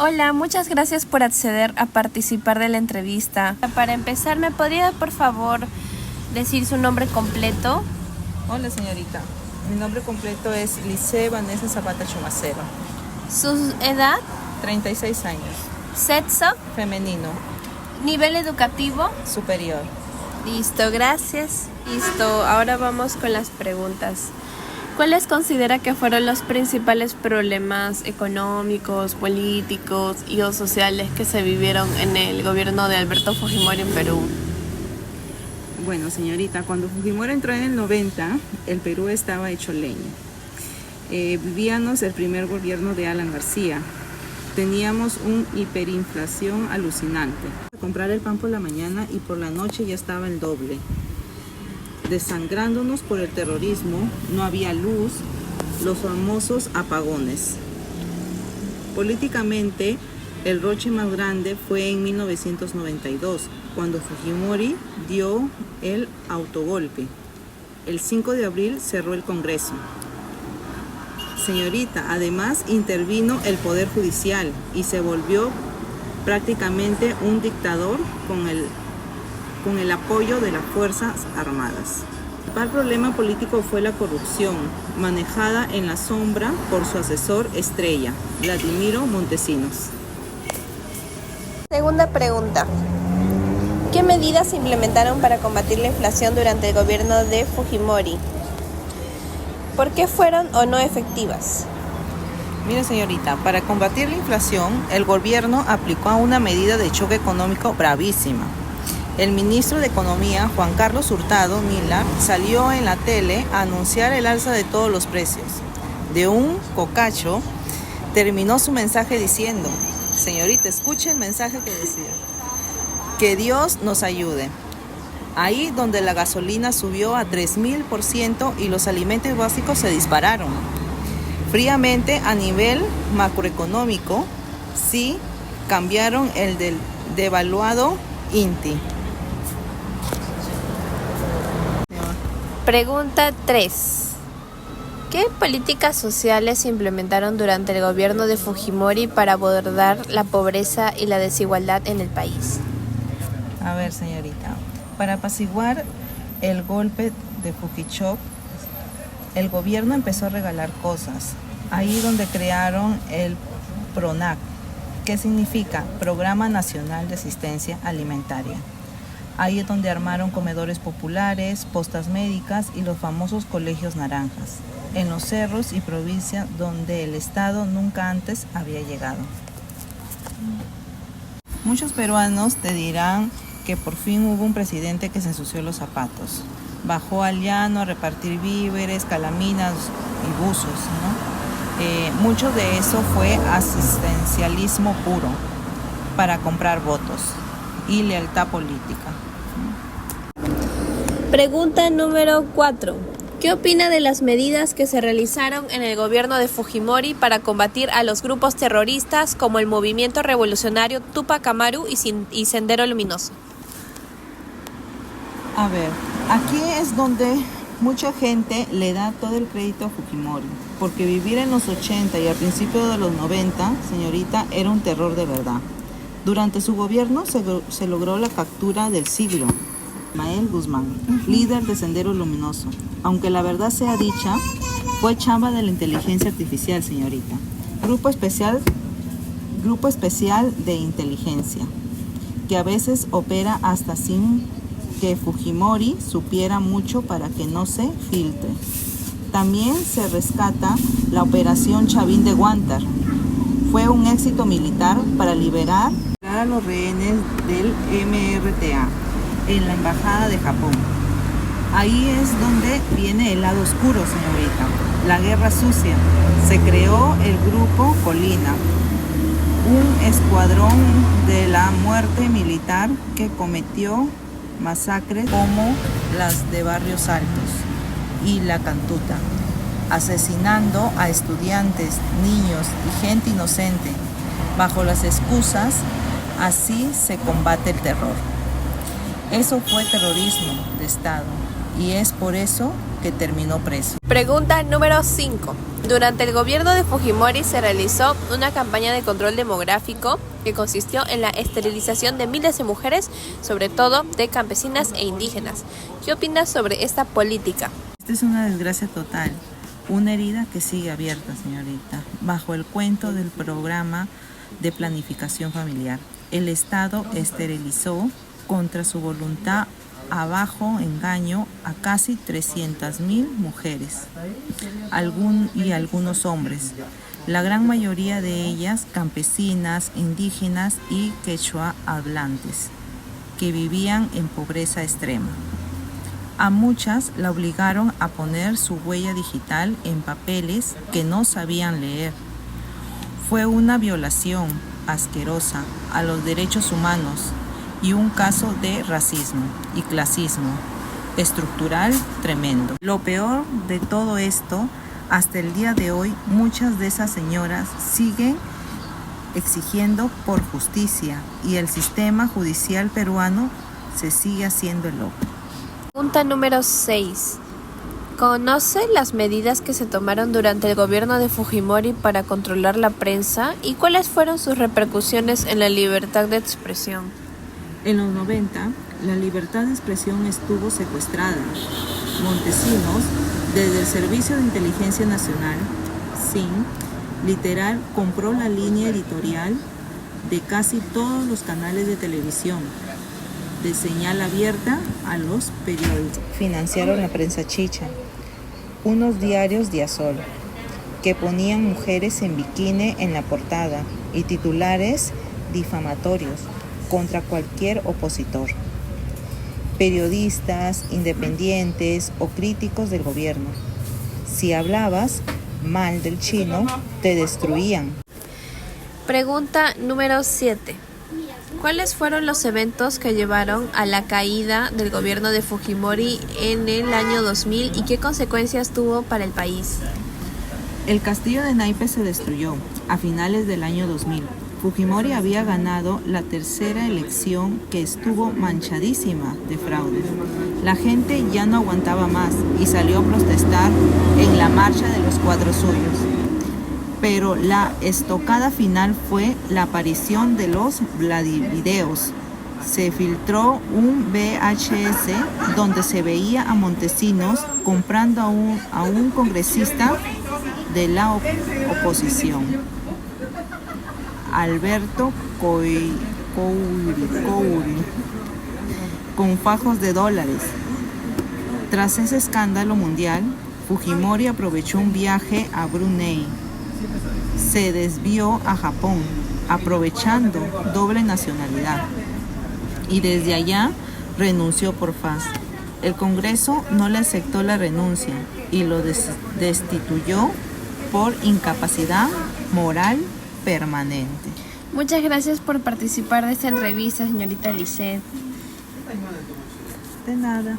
Hola, muchas gracias por acceder a participar de la entrevista. Para empezar, ¿me podría por favor decir su nombre completo? Hola señorita, mi nombre completo es Lice Vanessa Zapata Chumacero. ¿Su edad? 36 años. ¿Sexo? Femenino. ¿Nivel educativo? Superior. Listo, gracias. Listo, ahora vamos con las preguntas. ¿Cuáles considera que fueron los principales problemas económicos, políticos y o sociales que se vivieron en el gobierno de Alberto Fujimori en Perú? Bueno señorita, cuando Fujimori entró en el 90, el Perú estaba hecho leña. Vivíamos el primer gobierno de Alan García. Teníamos una hiperinflación alucinante. Comprar el pan por la mañana y por la noche ya estaba el doble. Desangrándonos por el terrorismo, no había luz, los famosos apagones. Políticamente, el roche más grande fue en 1992, cuando Fujimori dio el autogolpe. El 5 de abril cerró el Congreso. Señorita, además intervino el Poder Judicial y se volvió prácticamente un dictador con el apoyo de las Fuerzas Armadas. El principal problema político fue la corrupción, manejada en la sombra por su asesor estrella, Vladimiro Montesinos. Segunda pregunta. ¿Qué medidas se implementaron para combatir la inflación durante el gobierno de Fujimori? ¿Por qué fueron o no efectivas? Mire señorita, para combatir la inflación, el gobierno aplicó una medida de choque económico bravísima. El ministro de Economía, Juan Carlos Hurtado Millar, salió en la tele a anunciar el alza de todos los precios. De un cocacho, terminó su mensaje diciendo: señorita, escuche el mensaje que decía: que Dios nos ayude. Ahí donde la gasolina subió a 3000% y los alimentos básicos se dispararon. Fríamente, a nivel macroeconómico, sí cambiaron el del devaluado INTI. Pregunta 3. ¿Qué políticas sociales se implementaron durante el gobierno de Fujimori para abordar la pobreza y la desigualdad en el país? A ver, señorita, para apaciguar el golpe de Fujichok, el gobierno empezó a regalar cosas. Ahí donde crearon el PRONAC, que significa Programa Nacional de Asistencia Alimentaria. Ahí es donde armaron comedores populares, postas médicas y los famosos colegios naranjas, en los cerros y provincias donde el Estado nunca antes había llegado. Muchos peruanos te dirán que por fin hubo un presidente que se ensució los zapatos. Bajó al llano a repartir víveres, calaminas y buzos, ¿no? Mucho de eso fue asistencialismo puro para comprar votos y lealtad política. Pregunta número 4. ¿Qué opina de las medidas que se realizaron en el gobierno de Fujimori para combatir a los grupos terroristas como el Movimiento Revolucionario Tupac Amaru y Sendero Luminoso? A ver, aquí es donde mucha gente le da todo el crédito a Fujimori, porque vivir en los 80 y al principio de los 90, señorita, era un terror de verdad. Durante su gobierno se logró la captura del siglo, Ismael Guzmán, líder de Sendero Luminoso. Aunque la verdad sea dicha, fue chamba de la inteligencia artificial, señorita. Grupo especial de inteligencia, que a veces opera hasta sin que Fujimori supiera mucho para que no se filtre. También se rescata la Operación Chavín de Guantar. Fue un éxito militar para liberar a los rehenes del MRTA en la Embajada de Japón. Ahí es donde viene el lado oscuro, señorita, la guerra sucia. Se creó el Grupo Colina, un escuadrón de la muerte militar que cometió masacres como las de Barrios Altos y La Cantuta, asesinando a estudiantes, niños y gente inocente bajo las excusas: así se combate el terror. Eso fue terrorismo de Estado y es por eso que terminó preso. Pregunta número 5. Durante el gobierno de Fujimori se realizó una campaña de control demográfico que consistió en la esterilización de miles de mujeres, sobre todo de campesinas e indígenas. ¿Qué opinas sobre esta política? Esta es una desgracia total, una herida que sigue abierta, señorita, bajo el cuento del programa de planificación familiar. El Estado esterilizó contra su voluntad a bajo engaño a casi 300.000 mujeres y algunos hombres, la gran mayoría de ellas campesinas, indígenas y quechua hablantes, que vivían en pobreza extrema. A muchas la obligaron a poner su huella digital en papeles que no sabían leer. Fue una violación asquerosa a los derechos humanos y un caso de racismo y clasismo estructural tremendo. Lo peor de todo esto, hasta el día de hoy, muchas de esas señoras siguen exigiendo por justicia y el sistema judicial peruano se sigue haciendo el loco. Pregunta número 6. ¿Conoce las medidas que se tomaron durante el gobierno de Fujimori para controlar la prensa y cuáles fueron sus repercusiones en la libertad de expresión? En los 90, la libertad de expresión estuvo secuestrada. Montesinos, desde el Servicio de Inteligencia Nacional, SIN, literal, compró la línea editorial de casi todos los canales de televisión, de señal abierta a los periódicos. Financiaron la prensa chicha, unos diarios Diasol, que ponían mujeres en bikini en la portada y titulares difamatorios contra cualquier opositor, periodistas, independientes o críticos del gobierno. Si hablabas mal del chino, te destruían. Pregunta número 7. ¿Cuáles fueron los eventos que llevaron a la caída del gobierno de Fujimori en el año 2000 y qué consecuencias tuvo para el país? El castillo de naipes se destruyó a finales del año 2000. Fujimori había ganado la tercera elección que estuvo manchadísima de fraude. La gente ya no aguantaba más y salió a protestar en la marcha de los 4 suyos. Pero la estocada final fue la aparición de los Vladivideos. Se filtró un VHS donde se veía a Montesinos comprando a un congresista de la oposición, Alberto Couri, con fajos de dólares. Tras ese escándalo mundial, Fujimori aprovechó un viaje a Brunei. Se desvió a Japón, aprovechando doble nacionalidad, y desde allá renunció por paz. El Congreso no le aceptó la renuncia y lo destituyó por incapacidad moral permanente. Muchas gracias por participar de esta entrevista, señorita Lisset. De nada.